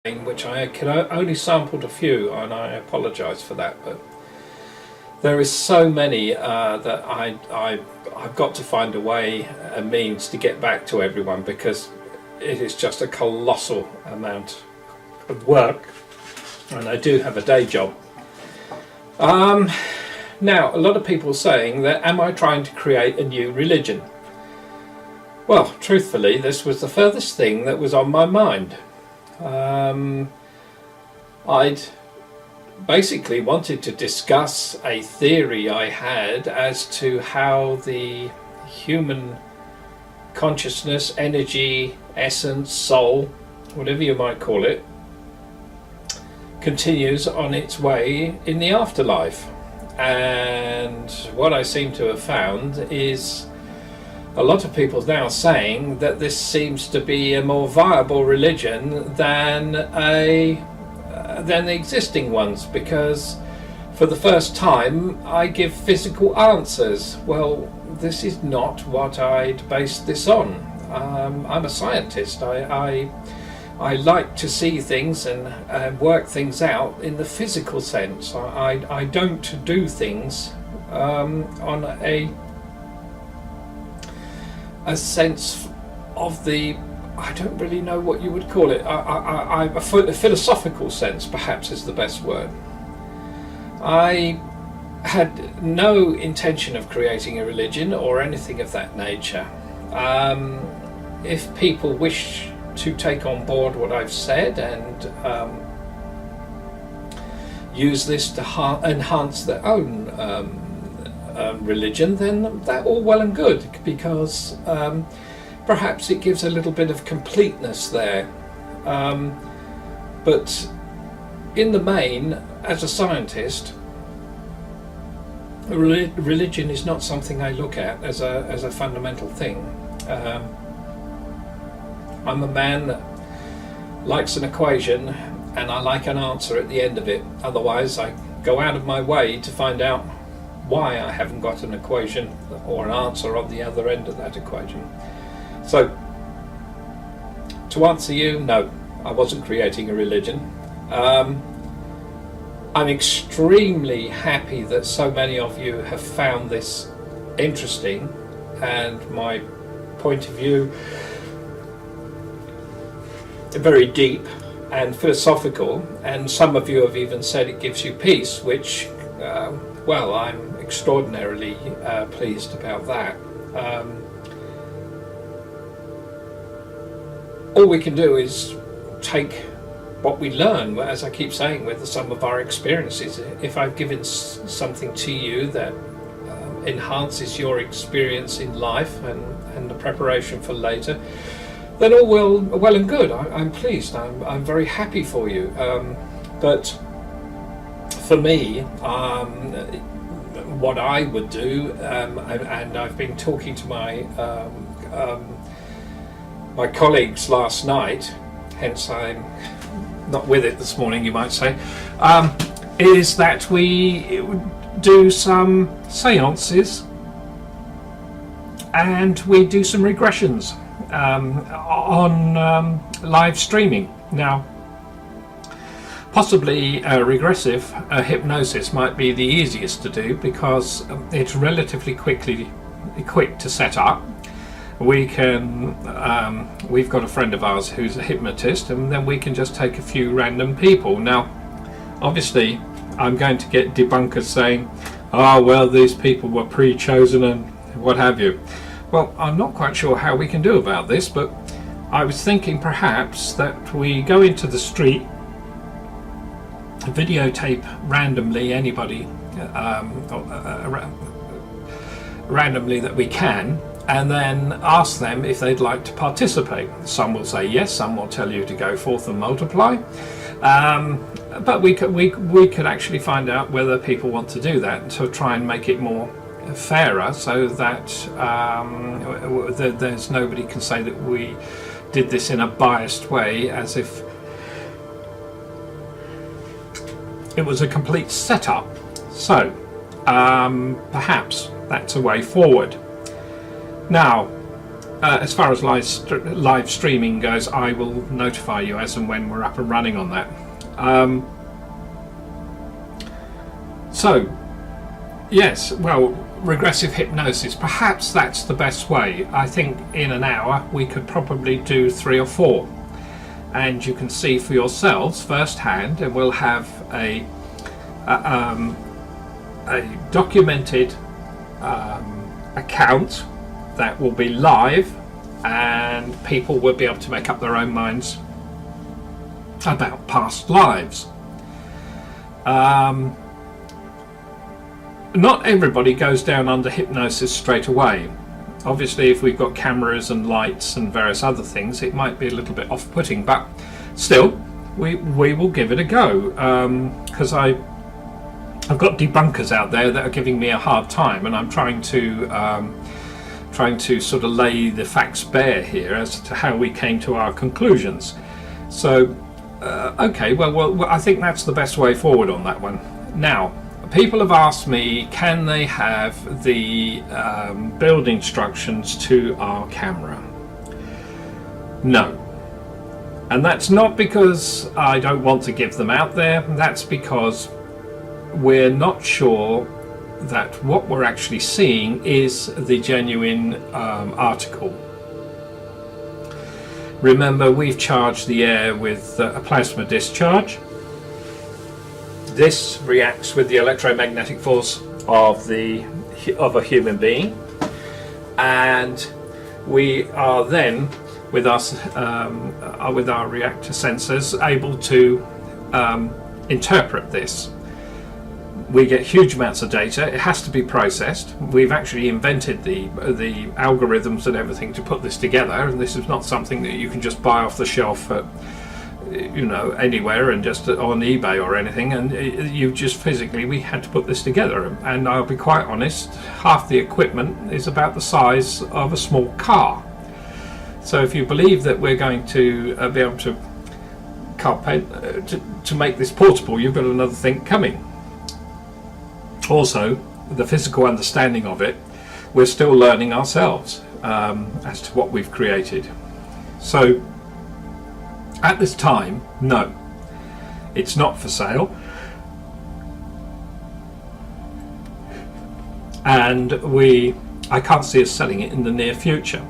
which I could only sampled a few, and I apologise for that, but there is so many that I've got to find a way, a means to get back to everyone, because it is just a colossal amount of work, and I do have a day job. Now, a lot of people are saying that, am I trying to create a new religion? Well, truthfully, this was the furthest thing that was on my mind. I'd basically wanted to discuss a theory I had as to how the human consciousness, energy, essence, soul, whatever you might call it, continues on its way in the afterlife. And what I seem to have found is a lot of people now saying that this seems to be a more viable religion than the existing ones, because for the first time I give physical answers. Well, this is not what I'd based this on. I'm a scientist. I like to see things and work things out in the physical sense. I don't do things on a sense of the, I don't really know what you would call it, a philosophical sense perhaps is the best word. I had no intention of creating a religion or anything of that nature. If people wish to take on board what I've said and use this to enhance their own religion, then that's all well and good, because perhaps it gives a little bit of completeness there. But in the main, as a scientist, religion is not something I look at as a fundamental thing. I'm a man that likes an equation, and I like an answer at the end of it. Otherwise, I go out of my way to find out why I haven't got an equation or an answer on the other end of that equation. So, to answer you, no, I wasn't creating a religion. I'm extremely happy that so many of you have found this interesting and my point of view very deep and philosophical, and some of you have even said it gives you peace, which, well, I'm extraordinarily pleased about that. All we can do is take what we learn, as I keep saying, with some of our experiences. If I've given something to you that enhances your experience in life and the preparation for later, then all well and good. I'm pleased. I'm very happy for you. But for me, what I would do, and I've been talking to my my colleagues last night, hence I'm not with it this morning, you might say, is that we do some seances and we do some regressions on live streaming. Now, possibly regressive hypnosis might be the easiest to do, because it's relatively quick to set up. We can, we've got a friend of ours who's a hypnotist, and then we can just take a few random people. Now, obviously, I'm going to get debunkers saying, oh, well, these people were pre-chosen and what have you. Well, I'm not quite sure how we can do about this, but I was thinking perhaps that we go into the street, videotape randomly anybody, randomly that we can, and then ask them if they'd like to participate. Some will say yes, some will tell you to go forth and multiply. But we could actually find out whether people want to do that, to try and make it more fairer, so that there's nobody can say that we did this in a biased way, as if it was a complete setup. So perhaps that's a way forward. Now, as far as live streaming goes, I will notify you as and when we're up and running on that. So, yes, well, regressive hypnosis, perhaps that's the best way. I think in an hour we could probably do 3 or 4, and you can see for yourselves firsthand, and we'll have a documented account that will be live, and people will be able to make up their own minds about past lives. Not everybody goes down under hypnosis straight away. Obviously, if we've got cameras and lights and various other things, it might be a little bit off-putting, but still, we will give it a go, because I've got debunkers out there that are giving me a hard time, and I'm trying to sort of lay the facts bare here as to how we came to our conclusions. So, okay, well, I think that's the best way forward on that one. Now, people have asked me, can they have the build instructions to our camera? No. And that's not because I don't want to give them out there, that's because we're not sure that what we're actually seeing is the genuine article. Remember, we've charged the air with a plasma discharge. This reacts with the electromagnetic force of a human being, and we are then, with our reactor sensors, able to interpret this. We get huge amounts of data. It has to be processed. We've actually invented the algorithms and everything to put this together, and this is not something that you can just buy off the shelf at, anywhere and just on eBay or anything. And you just physically, we had to put this together. And I'll be quite honest, half the equipment is about the size of a small car. So if you believe that we're going to be able to make this portable, you've got another thing coming. Also, the physical understanding of it, we're still learning ourselves as to what we've created. So, at this time, no, it's not for sale. And I can't see us selling it in the near future.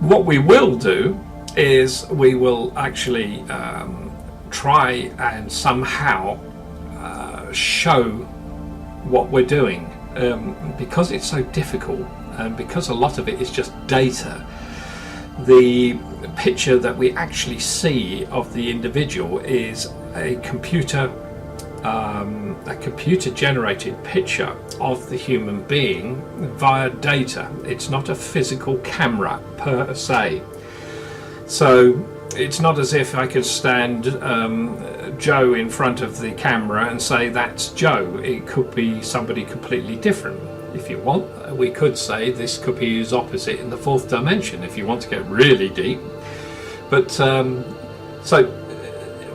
What we will do is we will actually try and somehow show what we're doing, because it's so difficult and because a lot of it is just data. The picture that we actually see of the individual is a computer generated picture of the human being via data. It's not a physical camera per se. So it's not as if I could stand Joe in front of the camera and say that's Joe. It could be somebody completely different. If you want, we could say this could be his opposite in the 4th dimension, if you want to get really deep. But so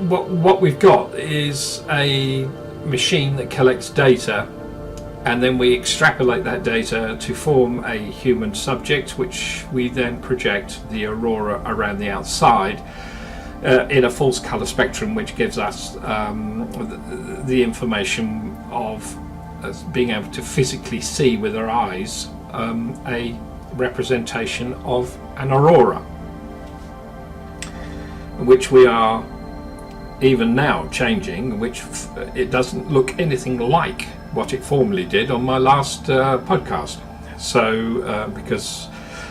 what we've got is a machine that collects data, and then we extrapolate that data to form a human subject, which we then project the aurora around the outside in a false color spectrum, which gives us the information of being able to physically see with our eyes a representation of an aurora, which we are even now changing, which it doesn't look anything like what it formerly did on my last podcast. So because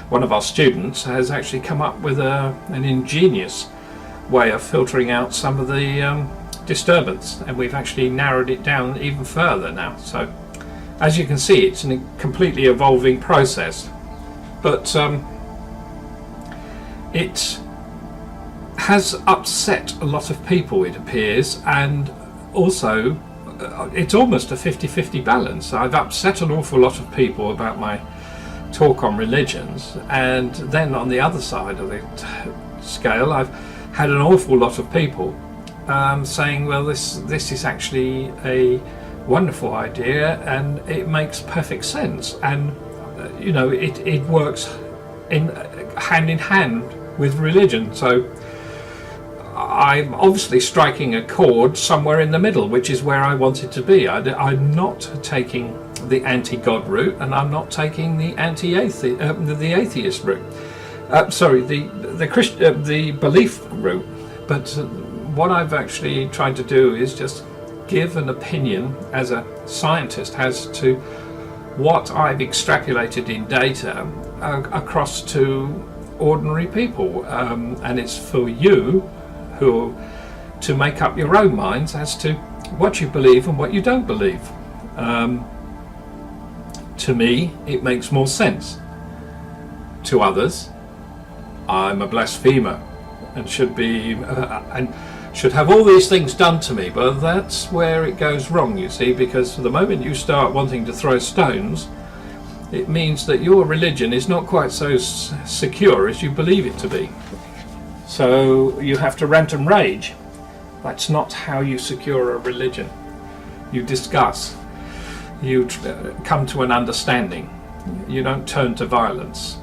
one of our students has actually come up with an ingenious way of filtering out some of the disturbance, and we've actually narrowed it down even further now. So as you can see, it's a completely evolving process, but it has upset a lot of people, it appears, and also it's almost a 50-50 balance. I've upset an awful lot of people about my talk on religions, and then on the other side of the scale, I've had an awful lot of people saying, well, this is actually a wonderful idea and it makes perfect sense, and it works in hand in hand with religion. So I'm obviously striking a chord somewhere in the middle, which is where I wanted to be. I'm not taking the anti-God route, and I'm not taking the the atheist route. The belief route. But what I've actually tried to do is just give an opinion as a scientist as to what I've extrapolated in data across to ordinary people, and it's for you to make up your own minds as to what you believe and what you don't believe. To me, it makes more sense. To others, I'm a blasphemer and should be and should have all these things done to me. But that's where it goes wrong, you see, because the moment you start wanting to throw stones, it means that your religion is not quite so secure as you believe it to be. So you have to rant and rage. That's not how you secure a religion. You discuss. You come to an understanding. You don't turn to violence.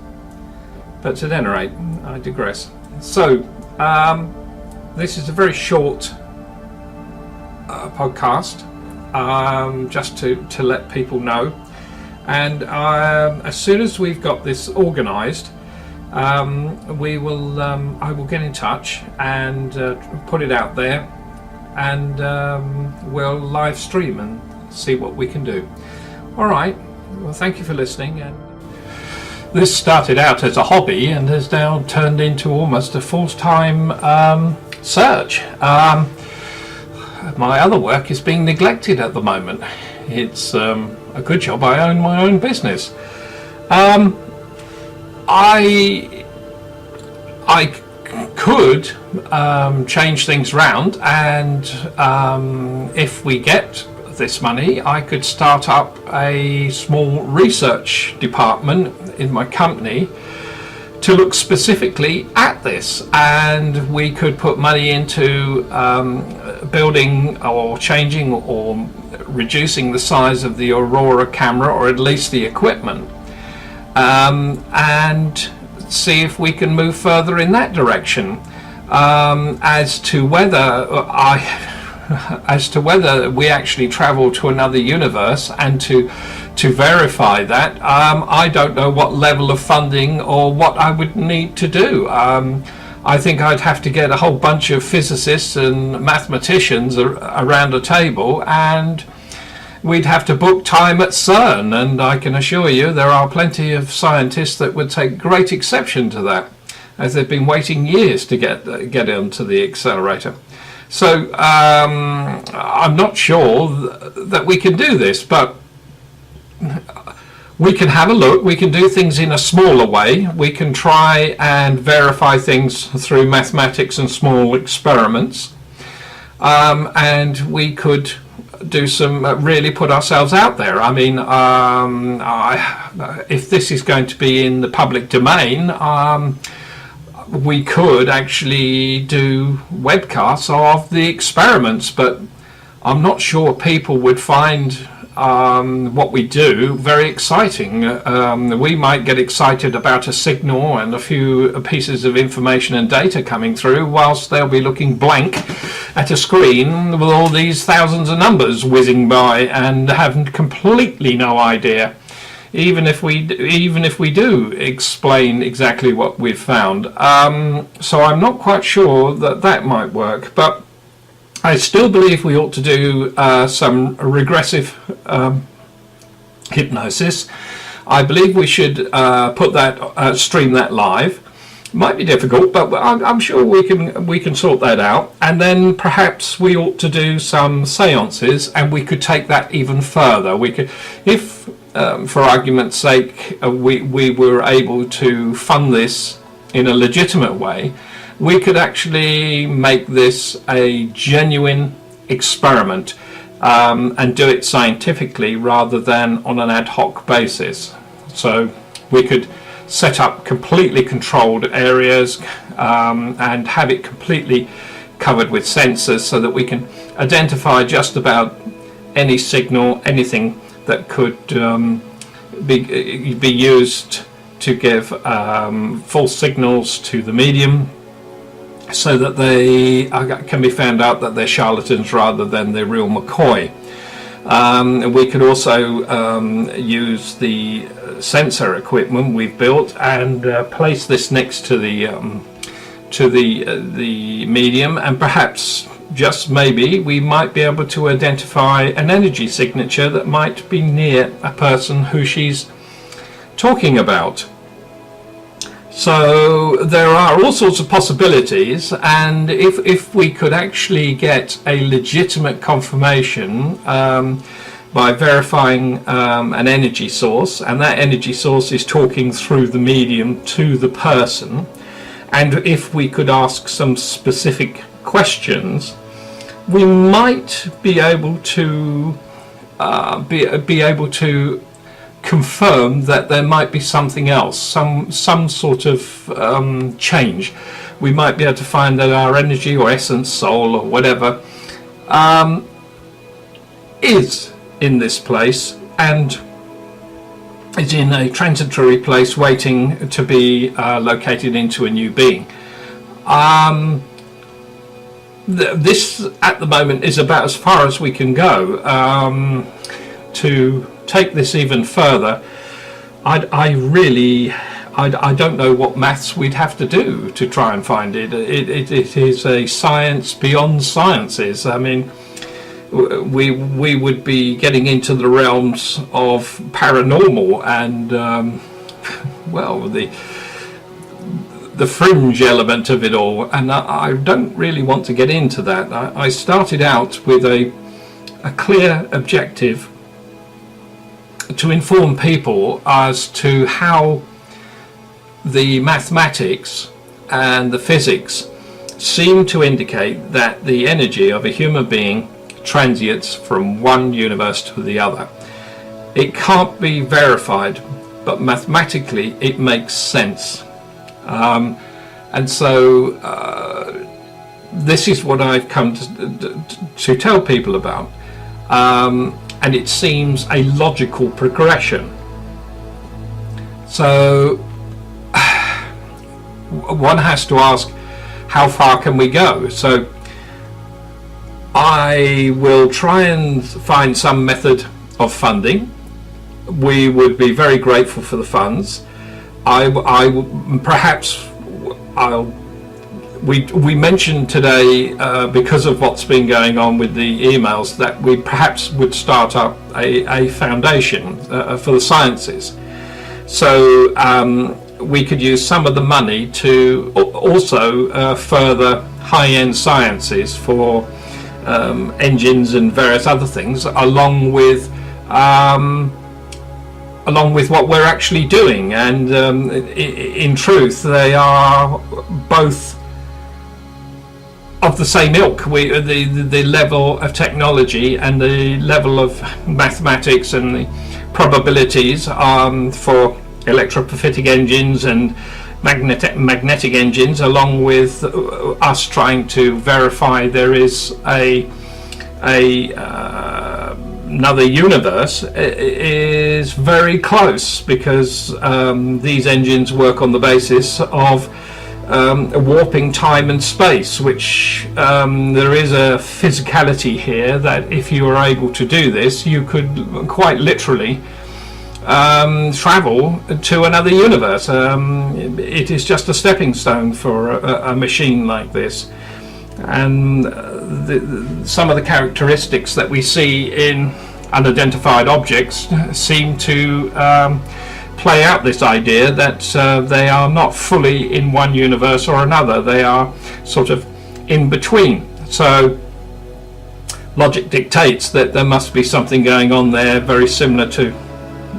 But at any rate, I digress. So, this is a very short podcast, just to let people know. And as soon as we've got this organised, I will get in touch and put it out there, and we'll live stream and see what we can do. All right. Well, thank you for listening. And this started out as a hobby and has now turned into almost a full-time search. My other work is being neglected at the moment. It's a good job I own my own business. I could change things round, and if we get this money, I could start up a small research department in my company to look specifically at this, and we could put money into building or changing or reducing the size of the Aurora camera, or at least the equipment, and see if we can move further in that direction. As to whether we actually travel to another universe, and to verify that, I don't know what level of funding or what I would need to do. I think I'd have to get a whole bunch of physicists and mathematicians around a table, and we'd have to book time at CERN, and I can assure you there are plenty of scientists that would take great exception to that, as they've been waiting years to get onto the accelerator. So I'm not sure that we can do this, but we can have a look. We can do things in a smaller way. We can try and verify things through mathematics and small experiments, and we could do some really put ourselves out there. I mean, if this is going to be in the public domain, we could actually do webcasts of the experiments, but I'm not sure people would find what we do very exciting. We might get excited about a signal and a few pieces of information and data coming through, whilst they'll be looking blank at a screen with all these thousands of numbers whizzing by and have completely no idea. Even if we do explain exactly what we've found. So I'm not quite sure that might work, but I still believe we ought to do some regressive hypnosis. I believe we should stream that live. Might be difficult, but I'm sure we can sort that out. And then perhaps we ought to do some seances, and we could take that even further. We could, if for argument's sake, we were able to fund this in a legitimate way, we could actually make this a genuine experiment, and do it scientifically rather than on an ad hoc basis. So we could set up completely controlled areas, and have it completely covered with sensors, so that we can identify just about any signal, anything that could be used to give false signals to the medium, so that they can be found out that they're charlatans rather than the real McCoy. We could also use the sensor equipment we've built and place this next to the medium, and perhaps, just maybe, we might be able to identify an energy signature that might be near a person who she's talking about. So there are all sorts of possibilities, and if we could actually get a legitimate confirmation by verifying an energy source, and that energy source is talking through the medium to the person, and if we could ask some specific questions, we might be able to be able to confirm that there might be something else, some sort of change. We might be able to find that our energy or essence, soul or whatever, is in this place and is in a transitory place waiting to be located into a new being. This at the moment is about as far as we can go. To take this even further, I don't know what maths we'd have to do to try and find it. It is a science beyond sciences. I mean, we would be getting into the realms of paranormal and well, the fringe element of it all, and I don't really want to get into that. I started out with a clear objective to inform people as to how the mathematics and the physics seem to indicate that the energy of a human being transients from one universe to the other. It can't be verified, but mathematically it makes sense. And so this is what I've come to tell people about. And it seems a logical progression. So one has to ask, how far can we go? So I will try and find some method of funding. We would be very grateful for the funds. We mentioned today, because of what's been going on with the emails, that we perhaps would start up a foundation for the sciences. So we could use some of the money to also further high-end sciences for engines and various other things, along with what we're actually doing. And in truth, they are both of the same ilk. The level of technology and the level of mathematics and the probabilities for electrophotic engines and magnetic engines, along with us trying to verify there is another universe, is very close, because these engines work on the basis of warping time and space, which there is a physicality here that if you were able to do this, you could quite literally travel to another universe. It is just a stepping stone for a machine like this. And some of the characteristics that we see in unidentified objects seem to play out this idea that they are not fully in one universe or another. They are sort of in between. So logic dictates that there must be something going on there very similar to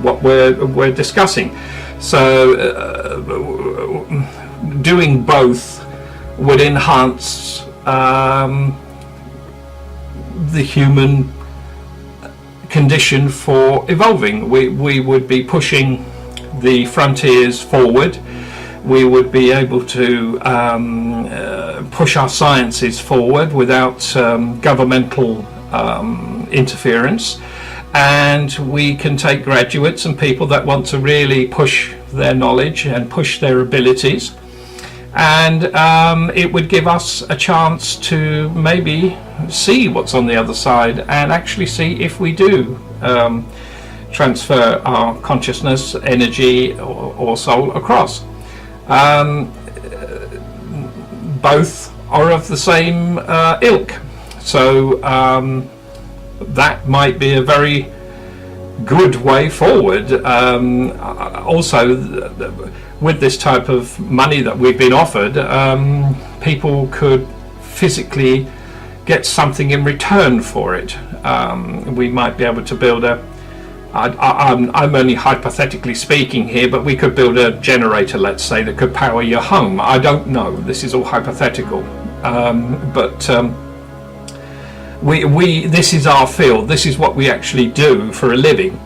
what we're discussing. So doing both would enhance the human condition for evolving. We would be pushing the frontiers forward. We would be able to push our sciences forward without governmental interference, and we can take graduates and people that want to really push their knowledge and push their abilities, and it would give us a chance to maybe see what's on the other side and actually see if we do transfer our consciousness, energy, or soul across. Both are of the same ilk, so that might be a very good way forward. Also, with this type of money that we've been offered, people could physically get something in return for it. We might be able to build I'm only hypothetically speaking here, but we could build a generator, let's say, that could power your home. I don't know, this is all hypothetical, but this is our field. This is what we actually do for a living.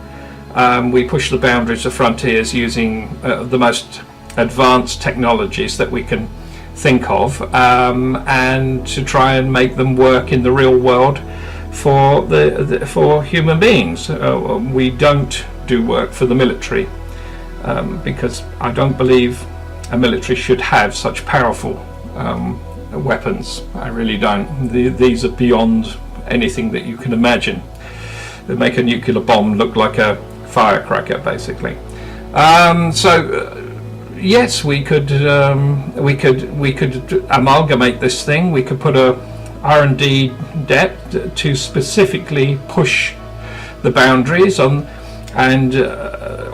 We push the boundaries of frontiers using the most advanced technologies that we can think of, and to try and make them work in the real world for human beings. We don't do work for the military, because I don't believe a military should have such powerful weapons. I really don't. These are beyond anything that you can imagine. They make a nuclear bomb look like a firecracker, basically. Yes, we could amalgamate this thing. We could put a R&D debt to specifically push the boundaries on and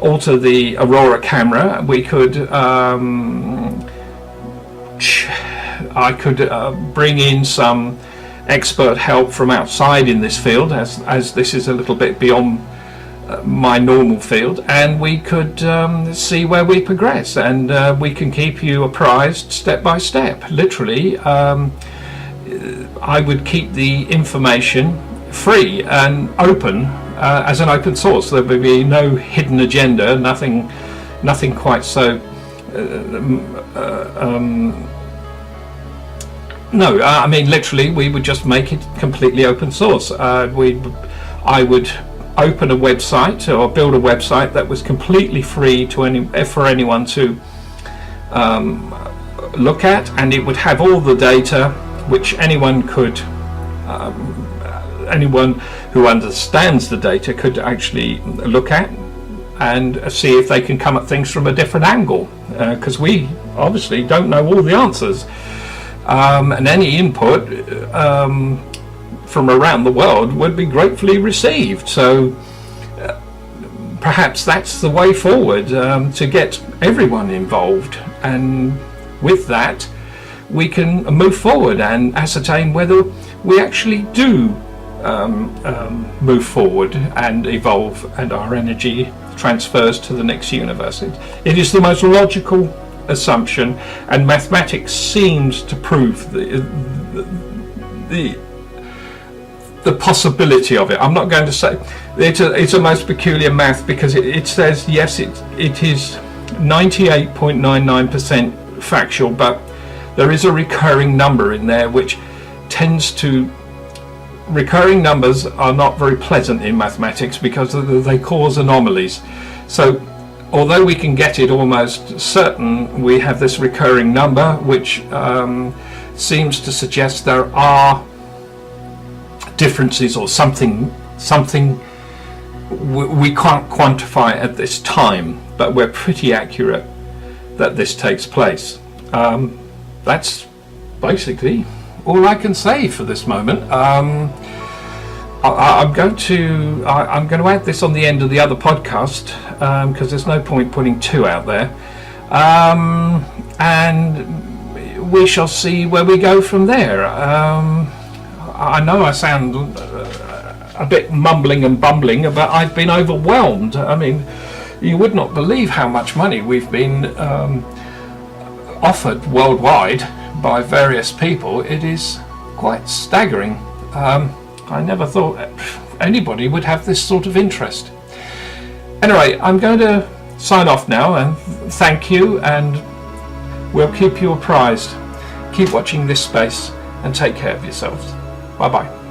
alter the Aurora camera. We could I could bring in some expert help from outside in this field, as this is a little bit beyond my normal field, and we could see where we progress, and we can keep you apprised step by step. Literally, I would keep the information free and open, as an open source. There would be no hidden agenda, nothing quite so. No, I mean literally, we would just make it completely open source. I would open a website or build a website that was completely free for anyone to look at, and it would have all the data which anyone who understands the data could actually look at and see if they can come at things from a different angle, because we obviously don't know all the answers, and any input from around the world would be gratefully received. So perhaps that's the way forward, to get everyone involved, and with that we can move forward and ascertain whether we actually do move forward and evolve, and our energy transfers to the next universe. It is the most logical assumption, and mathematics seems to prove the possibility of it. I'm not going to say it's a most peculiar math, because it says yes, it is 98.99% factual, but there is a recurring number in there which tends to. Recurring numbers are not very pleasant in mathematics because they cause anomalies. So although we can get it almost certain, we have this recurring number which seems to suggest there are differences or something we can't quantify at this time, but we're pretty accurate that this takes place. That's basically all I can say for this moment. I'm going to add this on the end of the other podcast, because there's no point putting two out there, and we shall see where we go from there. I know I sound a bit mumbling and bumbling, but I've been overwhelmed. I mean, you would not believe how much money we've been offered worldwide by various people. It is quite staggering. I never thought anybody would have this sort of interest. Anyway, I'm going to sign off now, and thank you, and we'll keep you apprised. Keep watching this space and take care of yourselves. Bye bye.